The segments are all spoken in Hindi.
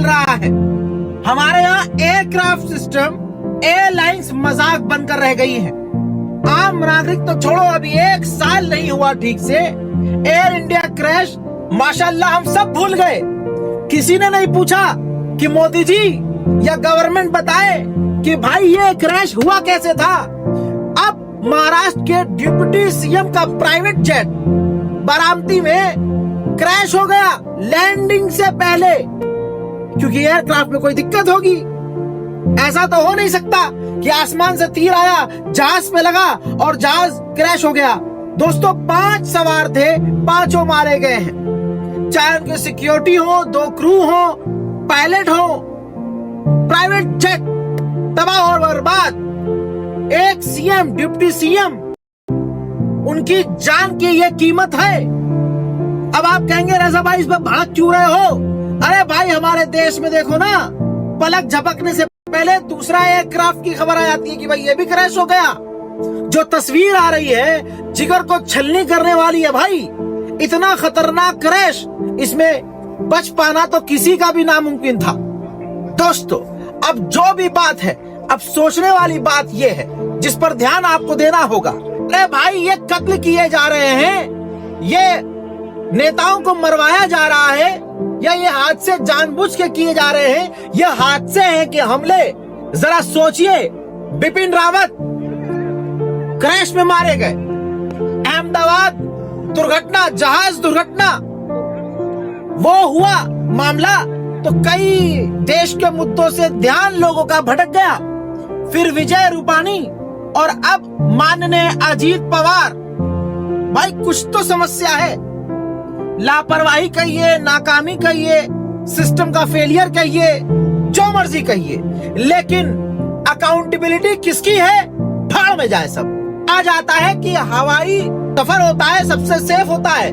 रहा है। हमारे यहाँ एयरक्राफ्ट सिस्टम, एयरलाइंस मजाक बनकर रह गई है। आम नागरिक तो छोड़ो, अभी 1 साल नहीं हुआ ठीक से एयर इंडिया क्रैश, माशाल्लाह हम सब भूल गए। किसी ने नहीं पूछा कि मोदी जी या गवर्नमेंट बताए कि भाई ये क्रैश हुआ कैसे था। अब महाराष्ट्र के डिप्टी सीएम का प्राइवेट जेट बारामती में क्रैश हो गया लैंडिंग से पहले, क्योंकि एयरक्राफ्ट में कोई दिक्कत होगी। ऐसा तो हो नहीं सकता कि आसमान से तीर आया, जहाज पे लगा और जहाज क्रैश हो गया। दोस्तों 5 सवार थे, 5 मारे गए हैं, चाहे उनकी सिक्योरिटी हो, 2 क्रू हो, पायलट हो, प्राइवेट जेट तबाह और बर्बाद। एक सीएम, डिप्टी सीएम, उनकी जान की ये कीमत है। अब आप कहेंगे रजा भाई इस पर भड़क क्यों रहे हो? अरे भाई हमारे देश में देखो ना, पलक झपकने से पहले दूसरा एयरक्राफ्ट की खबर आ जाती है कि भाई ये भी क्रैश हो गया। जो तस्वीर आ रही है जिगर को छलनी करने वाली है भाई। इतना खतरनाक क्रैश, इसमें बच पाना तो किसी का भी नामुमकिन था। दोस्तों अब जो भी बात है, अब सोचने वाली बात ये है जिस पर ध्यान आपको देना होगा। अरे भाई ये कत्ल किए जा रहे हैं, ये नेताओं को मरवाया जा रहा है, या ये हादसे जानबूझ के किए जा रहे हैं? ये हादसे हैं कि हमले? जरा सोचिए, बिपिन रावत क्रैश में मारे गए, अहमदाबाद दुर्घटना, जहाज दुर्घटना, वो हुआ मामला तो कई देश के मुद्दों से ध्यान लोगों का भटक गया। फिर विजय रूपाणी और अब माननीय अजीत पवार। भाई कुछ तो समस्या है, लापरवाही कहिए, नाकामी कहिए, सिस्टम का फेलियर कहिए, जो मर्जी कहिए, लेकिन अकाउंटेबिलिटी किसकी है? भाड़ में जाए सब। आ जाता है कि हवाई सफर होता है सबसे सेफ होता है,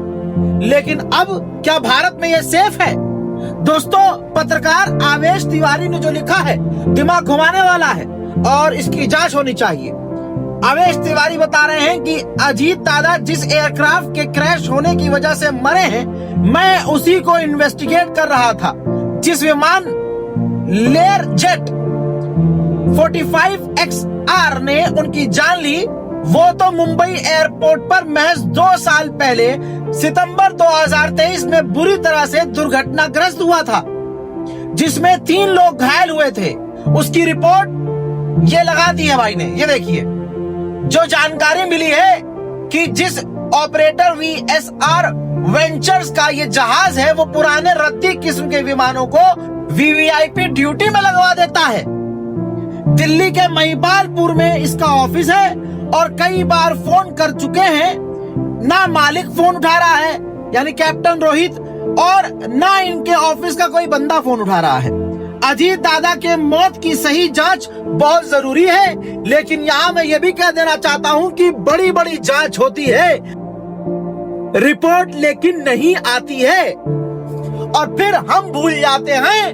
लेकिन अब क्या भारत में ये सेफ है? दोस्तों पत्रकार आवेश तिवारी ने जो लिखा है दिमाग घुमाने वाला है और इसकी जांच होनी चाहिए। आवेश तिवारी बता रहे हैं कि अजीत दादा जिस एयरक्राफ्ट के क्रैश होने की वजह से मरे हैं, मैं उसी को इन्वेस्टिगेट कर रहा था। जिस विमान लेयर जेट 45XR ने उनकी जान ली, वो तो मुंबई एयरपोर्ट पर महज 2 साल पहले सितंबर 2023 में बुरी तरह से दुर्घटनाग्रस्त हुआ था, जिसमें 3 लोग घायल हुए थे। उसकी रिपोर्ट ये लगा दी है भाई ने। ये देखिए जो जानकारी मिली है कि जिस ऑपरेटर VSR वेंचर्स का ये जहाज है, वो पुराने रद्दी किस्म के विमानों को VVIP ड्यूटी में लगवा देता है। दिल्ली के महिपालपुर में इसका ऑफिस है और कई बार फोन कर चुके हैं, ना मालिक फोन उठा रहा है यानी कैप्टन रोहित, और ना इनके ऑफिस का कोई बंदा फोन उठा रहा है। अजीत दादा के मौत की सही जांच बहुत जरूरी है, लेकिन यहाँ मैं ये भी कह देना चाहता हूँ कि बड़ी बड़ी जांच होती है, रिपोर्ट लेकिन नहीं आती है, और फिर हम भूल जाते हैं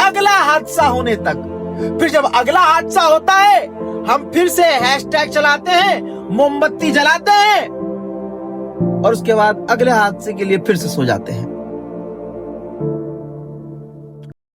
अगला हादसा होने तक। फिर जब अगला हादसा होता है हम फिर से हैशटैग चलाते हैं, मोमबत्ती जलाते हैं और उसके बाद अगले हादसे के लिए फिर से सो जाते हैं।